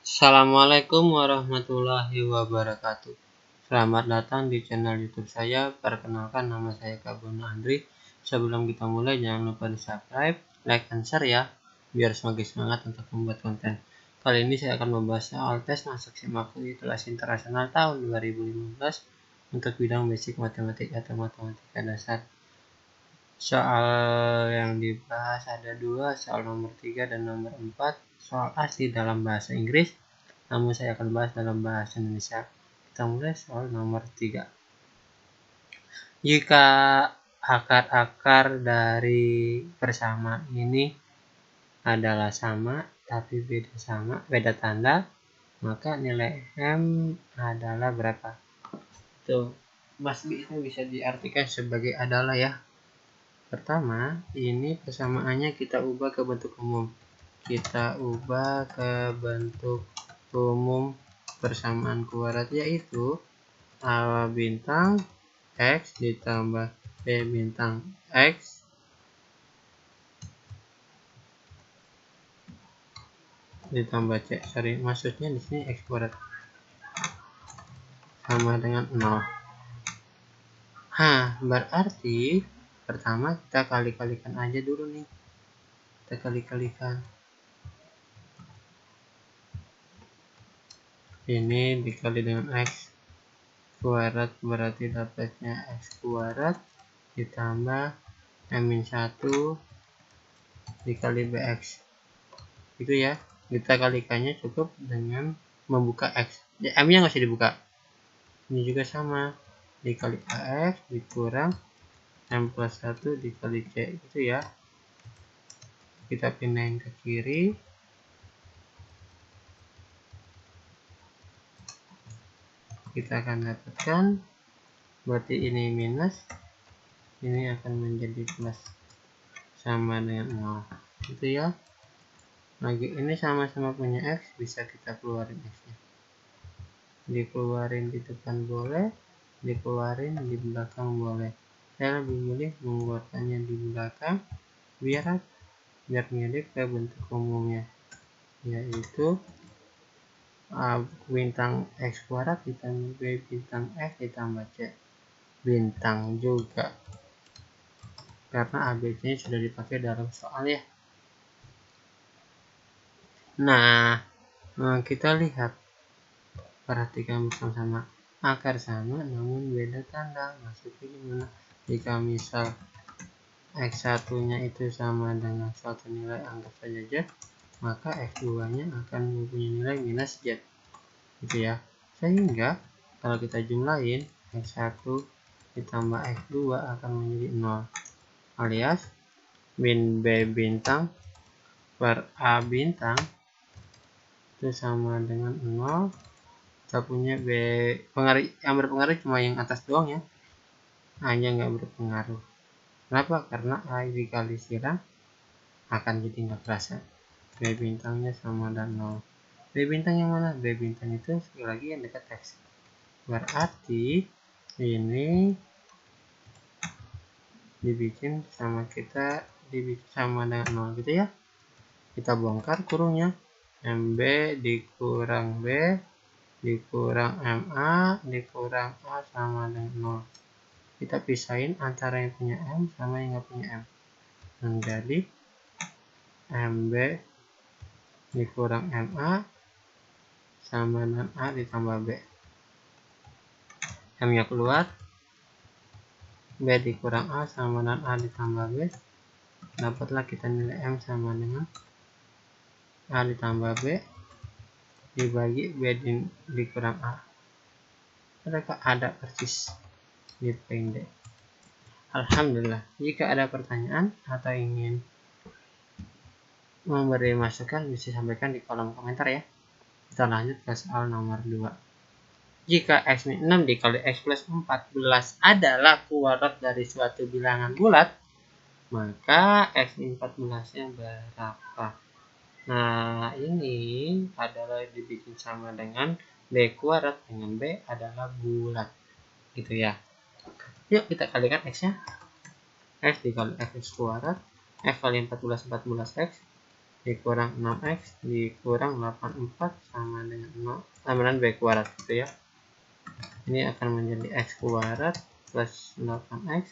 Assalamualaikum warahmatullahi wabarakatuh. Selamat datang di channel YouTube saya. Perkenalkan, nama saya Kak Bono Andri. Sebelum kita mulai, jangan lupa di subscribe, like, dan share ya, biar semakin semangat untuk membuat konten. Kali ini saya akan membahas soal tes masuk SIMAKU kelas internasional tahun 2015 untuk bidang basic matematik atau matematika dasar. Soal yang dibahas ada dua, soal nomor 3 dan nomor 4. Soal asli dalam bahasa Inggris, namun saya akan bahas dalam bahasa Indonesia. Kita mulai soal nomor 3. Jika akar-akar dari persamaan ini adalah sama tapi beda tanda, maka nilai M adalah berapa? Tuh, Mas B itu bisa diartikan sebagai adalah ya. Pertama, ini persamaannya kita ubah ke bentuk umum. Kita ubah ke bentuk umum persamaan kuadrat, yaitu A bintang X ditambah B bintang X ditambah C. Maksudnya di sini X kuadrat sama dengan 0. Berarti pertama kita kali-kalikan aja dulu nih. Kita kali-kalikan. Ini dikali dengan X kuadrat, berarti dapatnya X kuadrat ditambah M-1 dikali BX. Itu ya. Kita kalikannya cukup dengan membuka X. Ya, M-nya nggak usah dibuka. Ini juga sama. Dikali AX dikurang M plus 1 dikali C. Itu ya. Kita pindahin ke kiri. Kita akan dapatkan, berarti ini minus, ini akan menjadi plus, sama dengan 0. Itu ya. Lagi ini sama-sama punya X, bisa kita keluarin X-nya. Dikeluarin di depan boleh, dikeluarin di belakang boleh. Saya lebih milih mengeluarkannya di belakang biar mirip ke bentuk umumnya, yaitu A bintang X kuadrat ditambah B bintang X ditambah C bintang juga, karena ABC sudah dipakai dalam soal ya. Nah, kita lihat, perhatikan bersama-sama, akar sama namun beda tanda. Maksudnya gimana? Jika misal X1 nya itu sama dengan suatu nilai, anggap saja Z, maka X2 nya akan mempunyai nilai minus Z, gitu ya. Sehingga kalau kita jumlahin, X1 ditambah X2 akan menjadi 0, alias B bintang per A bintang itu sama dengan 0. Kita punya B pengaruh, yang berpengaruh cuma yang atas doang ya, hanya nggak berpengaruh. Kenapa? Karena A dikali silang akan jadi nggak berasa. B bintangnya sama dan 0. B bintang yang mana? B bintang itu sekali lagi yang dekat X. Berarti ini dibikin sama dengan 0 gitu ya. Kita bongkar kurungnya. MB dikurang B dikurang MA dikurang A sama dengan 0. Kita pisahin antara yang punya M sama yang nggak punya M. Menjadi MB dikurang MA sama dengan A ditambah B. M-nya keluar. B dikurang A sama dengan A ditambah B. Dapatlah kita nilai M sama dengan A ditambah B dibagi B dikurang A. Mereka ada persis di pendek. Alhamdulillah. Jika ada pertanyaan atau ingin memberi masukan, bisa sampaikan di kolom komentar ya. Kita lanjut ke soal nomor 2. Jika X-6 dikali X plus 14 adalah kuadrat dari suatu bilangan bulat, maka X14 nya berapa? Nah, ini adalah dibikin sama dengan B kuadrat dengan B adalah bulat, gitu ya. Yuk kita kalikan X nya. X dikali X kuadrat, X kali 14 X dikurang 6x dikurang 84 sama dengan 0 sama dengan b kuadrat gitu ya. Ini akan menjadi x kuadrat plus 8x,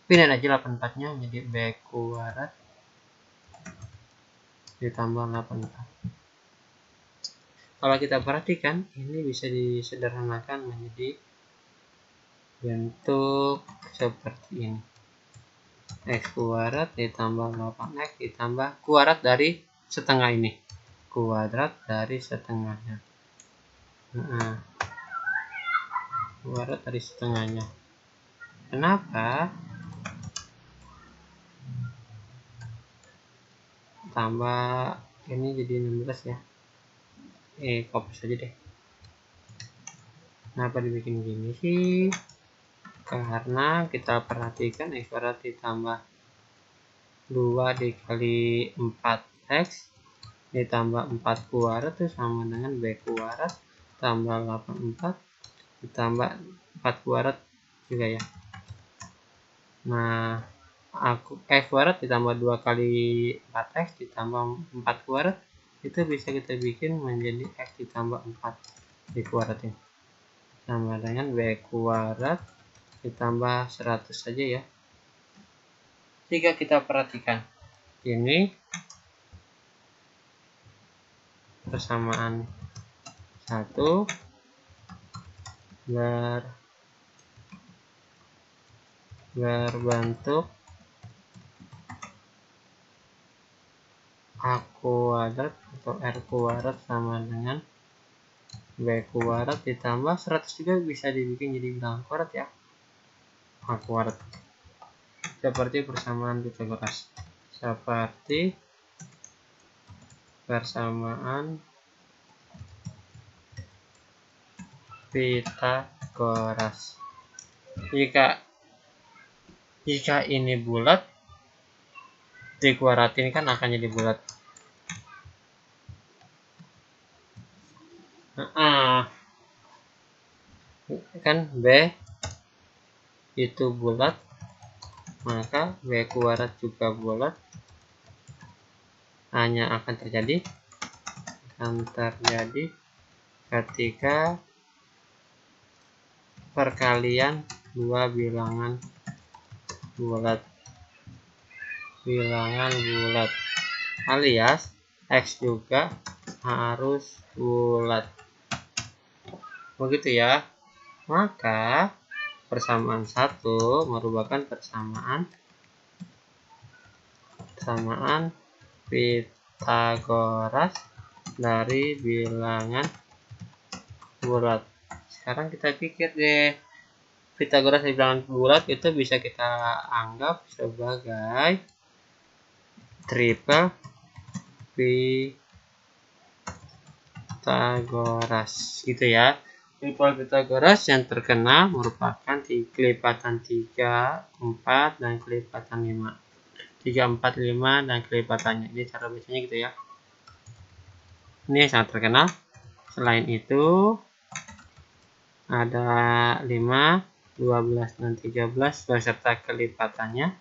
pindahin aja 84 nya menjadi b kuadrat ditambah 84. Kalau kita perhatikan, ini bisa disederhanakan menjadi bentuk seperti ini. X kuadrat ditambah 8x ditambah kuadrat dari setengah ini. Kuadrat dari setengahnya. Kuadrat dari setengahnya. Kenapa? Tambah ini jadi 16 ya. Copy saja deh. Kenapa dibikin gini sih? Karena kita perhatikan x kuadrat ditambah 2 dikali 4x ditambah 4 kuadrat itu sama dengan b kuadrat tambah 84 ditambah 4 kuadrat juga ya. Nah, x kuadrat ditambah 2 kali 4x ditambah 4 kuadrat itu bisa kita bikin menjadi x ditambah 4 di kuadrat ini sama dengan b kuadrat ditambah 100 saja ya. Jika kita perhatikan ini persamaan 1 berbentuk a kuadrat atau r kuadrat sama dengan b kuadrat ditambah 100 juga bisa dibikin jadi bilangan kuadrat ya, a kuadrat seperti persamaan Pythagoras. Seperti persamaan Pythagoras. Jika ini bulat, dikuadratin kan akan jadi bulat. Kan B itu bulat, maka B kuadrat juga bulat. Hanya akan terjadi ketika perkalian dua bilangan bulat alias x juga harus bulat. Begitu ya. Maka persamaan 1 merupakan persamaan Pythagoras dari bilangan bulat. Sekarang kita pikir deh, Pythagoras dari bilangan bulat itu bisa kita anggap sebagai triple Pythagoras gitu ya. Triple Pythagoras yang terkenal merupakan kelipatan 3, 4, dan kelipatan 5. 3, 4, 5, dan kelipatannya. Ini cara bacanya gitu ya. Ini yang sangat terkenal. Selain itu, ada 5, 12, dan 13 beserta kelipatannya.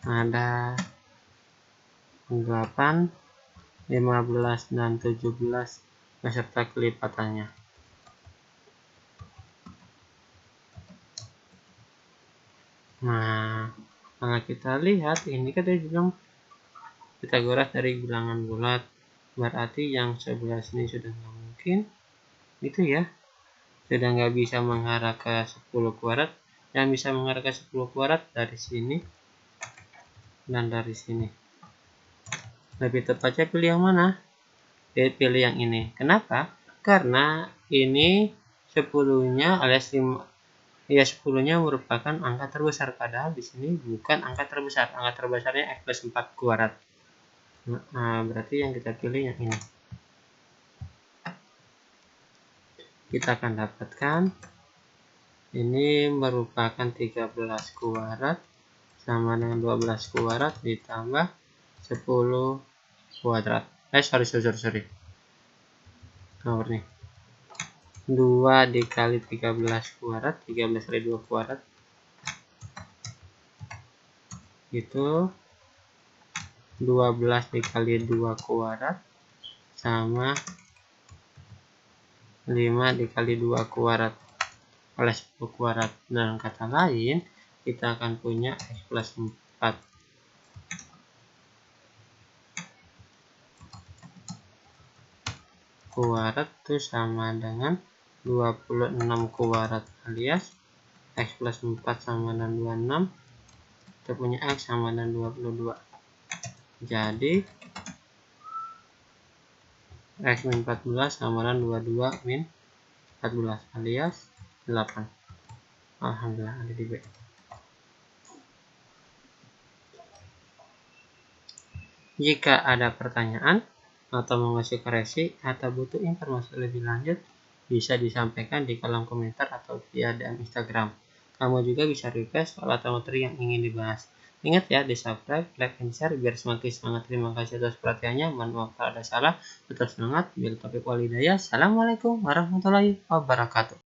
Ada 8, 15, dan 17 beserta kelipatannya. Nah, kalau kita lihat ini kan dia bilang Pythagoras dari bilangan bulat, berarti yang sebelah sini sudah nggak mungkin itu ya, sudah nggak bisa mengarah ke 10 kuadrat. Yang bisa mengarah ke 10 kuadrat dari sini dan dari sini. Lebih tepatnya pilih yang mana? Pilih yang ini. Kenapa? Karena ini 10-nya alias 5, ya 10-nya merupakan angka terbesar, padahal di sini bukan angka terbesar. Angka terbesarnya x plus 4 kuadrat. Nah, berarti yang kita pilih yang ini. Kita akan dapatkan ini merupakan 13 kuadrat sama dengan 12 kuadrat ditambah 10 kuadrat. Sorry. Nomor nih. 2 dikali 13 kuadrat, 13 kali 2 kuadrat. itu 12 dikali 2 kuadrat sama 5 dikali 2 kuadrat oleh 10 kuadrat. Dalam kata lain, kita akan punya X plus 4 kuadrat itu sama dengan 26 kuadrat, alias X plus 4 sama dengan 26, kita punya X sama dengan 22. Jadi X min 14 sama dengan 22 min 14, alias 8. Alhamdulillah, ada di B. Jika ada pertanyaan atau mau ngasih koreksi atau butuh informasi lebih lanjut, bisa disampaikan di kolom komentar atau via DM Instagram. Kamu juga bisa request soal atau materi yang ingin dibahas. Ingat ya, di subscribe, like, and share biar semakin semangat. Terima kasih atas perhatiannya. Mohon maaf kalau ada salah. Tetap semangat. Bil taufiq wal hidayah. Assalamualaikum warahmatullahi wabarakatuh.